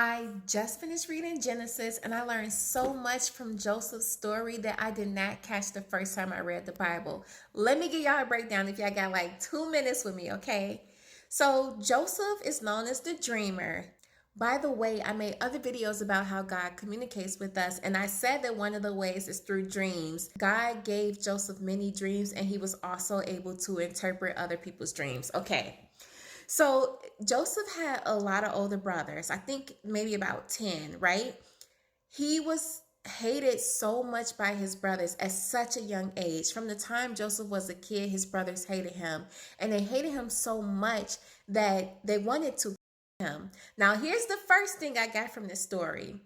I just finished reading Genesis and I learned so much from Joseph's story that I did not catch the first time I read the Bible. Let me give y'all a breakdown if y'all got like 2 minutes with me, okay? So, Joseph is known as the dreamer. By the way, I made other videos about how God communicates with us, and I said that one of the ways is through dreams. God gave Joseph many dreams, and he was also able to interpret other people's dreams. Okay. So Joseph had a lot of older brothers, I think maybe about 10, right? He was hated so much by his brothers at such a young age. From the time Joseph was a kid, his brothers hated him, and they hated him so much that they wanted to kill him. Now, here's the first thing I got from this story.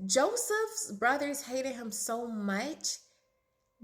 Joseph's brothers hated him so much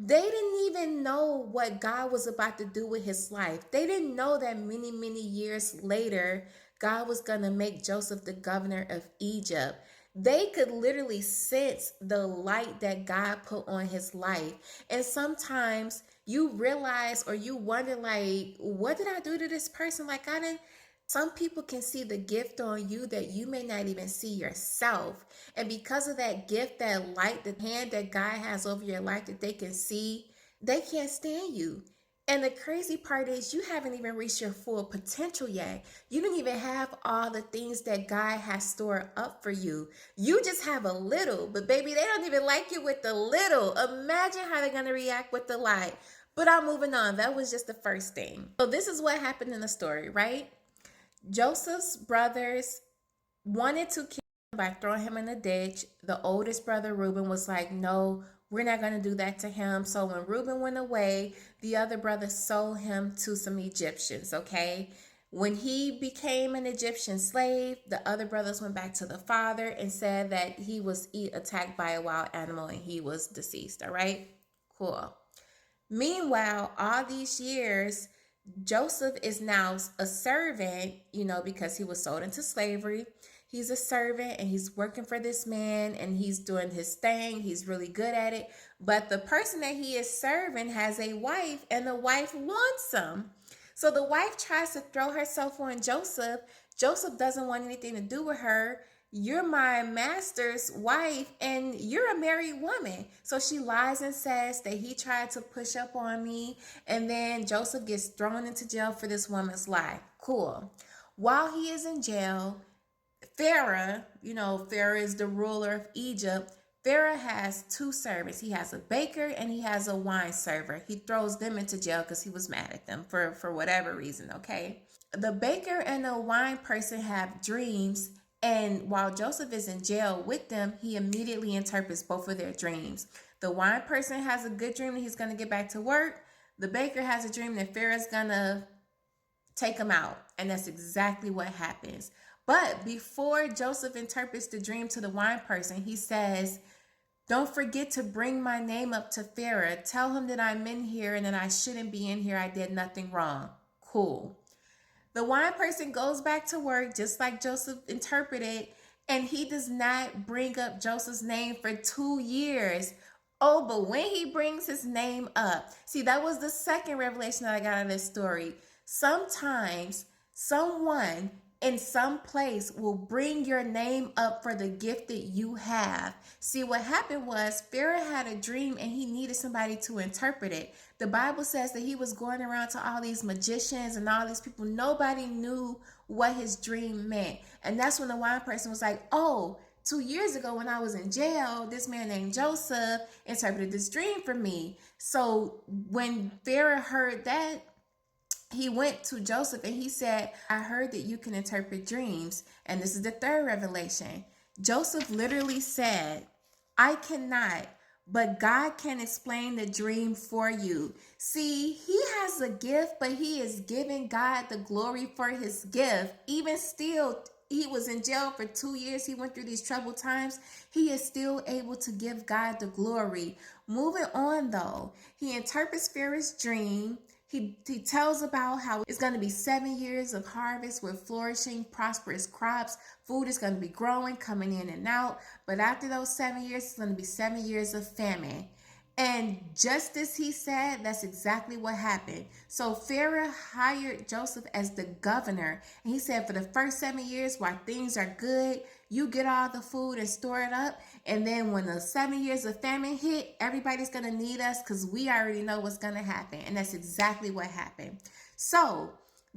they didn't even know what God was about to do with his life. They didn't know that many, many years later, God was going to make Joseph the governor of Egypt. They could literally sense the light that God put on his life. And sometimes you realize or you wonder, like, what did I do to this person? Like, I didn't. Some people can see the gift on you that you may not even see yourself. And because of that gift, that light, the hand that God has over your life that they can see, they can't stand you. And the crazy part is you haven't even reached your full potential yet. You don't even have all the things that God has stored up for you. You just have a little, but baby, they don't even like you with the little. Imagine how they're going to react with the light. But I'm moving on. That was just the first thing. So this is what happened in the story, right? Joseph's brothers wanted to kill him by throwing him in a ditch. The oldest brother, Reuben, was like, no, we're not going to do that to him. So when Reuben went away, the other brother sold him to some Egyptians, okay? When he became an Egyptian slave, the other brothers went back to the father and said that he was attacked by a wild animal and he was deceased, all right? Cool. Meanwhile, all these years, Joseph is now a servant, because he was sold into slavery. He's a servant and he's working for this man and he's doing his thing. He's really good at it. But the person that he is serving has a wife and the wife wants him. So the wife tries to throw herself on Joseph. Joseph doesn't want anything to do with her. You're my master's wife and you're a married woman. So she lies and says that he tried to push up on me. And then Joseph gets thrown into jail for this woman's lie. Cool. While he is in jail, Pharaoh, Pharaoh is the ruler of Egypt. Pharaoh has two servants. He has a baker and he has a wine server. He throws them into jail because he was mad at them for whatever reason, okay? The baker and the wine person have dreams, and while Joseph is in jail with them, he immediately interprets both of their dreams. The wine person has a good dream that he's going to get back to work. The baker has a dream that Pharaoh's going to take him out. And that's exactly what happens. But before Joseph interprets the dream to the wine person, he says, don't forget to bring my name up to Pharaoh. Tell him that I'm in here and that I shouldn't be in here. I did nothing wrong. Cool. The wine person goes back to work just like Joseph interpreted, and he does not bring up Joseph's name for 2 years. Oh, but when he brings his name up, see, that was the second revelation that I got out of this story. Sometimes someone in some place will bring your name up for the gift that you have. See, what happened was Pharaoh had a dream and he needed somebody to interpret it. The Bible says that he was going around to all these magicians and all these people. Nobody knew what his dream meant. And that's when the wine person was like, oh, 2 years ago when I was in jail, this man named Joseph interpreted this dream for me. So when Pharaoh heard that, he went to Joseph and he said, I heard that you can interpret dreams. And this is the third revelation. Joseph literally said, I cannot, but God can explain the dream for you. See, he has a gift, but he is giving God the glory for his gift. Even still, he was in jail for 2 years. He went through these troubled times. He is still able to give God the glory. Moving on though, he interprets Pharaoh's dream. He tells about how it's going to be 7 years of harvest with flourishing, prosperous crops. Food is going to be growing, coming in and out. But after those 7 years, it's going to be 7 years of famine. And just as he said, that's exactly what happened. So Pharaoh hired Joseph as the governor. And he said, for the first 7 years, while things are good, You get all the food and store it up, and then when the 7 years of famine hit, everybody's gonna need us because we already know what's gonna happen. And that's exactly what happened. So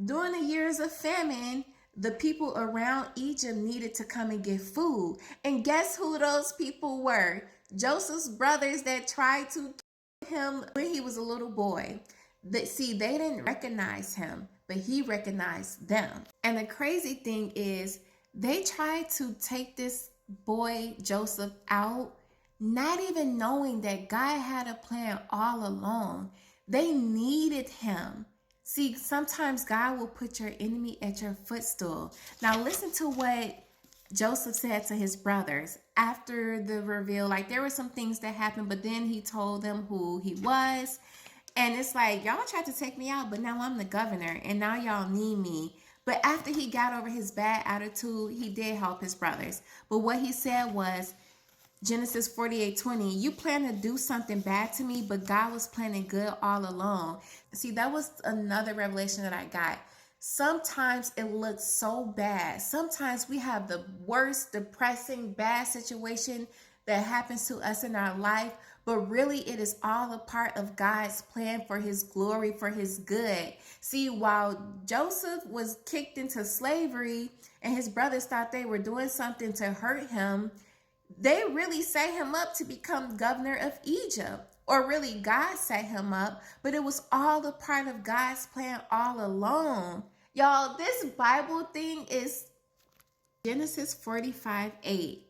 during the years of famine, the people around Egypt needed to come and get food. And guess who those people were? Joseph's brothers that tried to kill him when he was a little boy. See, they didn't recognize him, but he recognized them. And the crazy thing is, they tried to take this boy Joseph out, not even knowing that God had a plan all along. They needed him. See, sometimes God will put your enemy at your footstool. Now, listen to what Joseph said to his brothers after the reveal. Like, there were some things that happened, but then he told them who he was. And it's like, y'all tried to take me out, but now I'm the governor, and now y'all need me. But after he got over his bad attitude, he did help his brothers. But what he said was, Genesis 48:20, you plan to do something bad to me, but God was planning good all along. See, that was another revelation that I got. Sometimes it looks so bad. Sometimes we have the worst, depressing, bad situation that happens to us in our life, but really it is all a part of God's plan for his glory, for his good. See, while Joseph was kicked into slavery and his brothers thought they were doing something to hurt him, they really set him up to become governor of Egypt. Or really, God set him up, but it was all a part of God's plan all along. Y'all, this Bible thing is Genesis 45:8.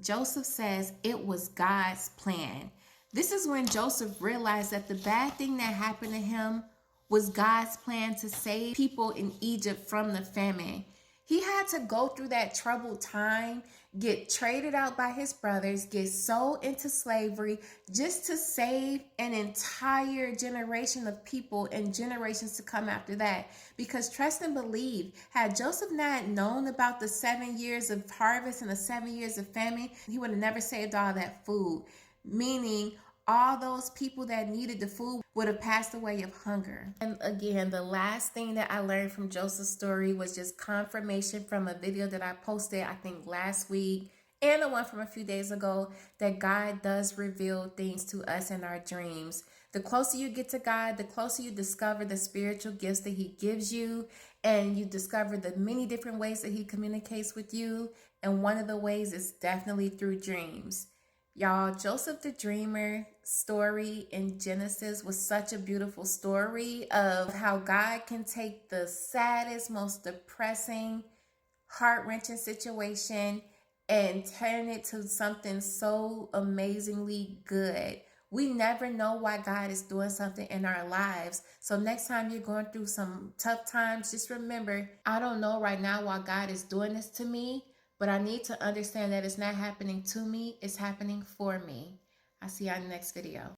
Joseph says it was God's plan. This is when Joseph realized that the bad thing that happened to him was God's plan to save people in Egypt from the famine. He had to go through that troubled time, get traded out by his brothers, get sold into slavery just to save an entire generation of people and generations to come after that. Because trust and believe, had Joseph not known about the 7 years of harvest and the 7 years of famine, he would have never saved all that food. Meaning, all those people that needed the food would have passed away of hunger. And again, the last thing that I learned from Joseph's story was just confirmation from a video that I posted, I think last week, and the one from a few days ago, that God does reveal things to us in our dreams. The closer you get to God, the closer you discover the spiritual gifts that he gives you, and you discover the many different ways that he communicates with you. And one of the ways is definitely through dreams. Y'all, Joseph the Dreamer story in Genesis was such a beautiful story of how God can take the saddest, most depressing, heart-wrenching situation and turn it to something so amazingly good. We never know why God is doing something in our lives. So next time you're going through some tough times, just remember, I don't know right now why God is doing this to me, but I need to understand that it's not happening to me, it's happening for me. I'll see you on the next video.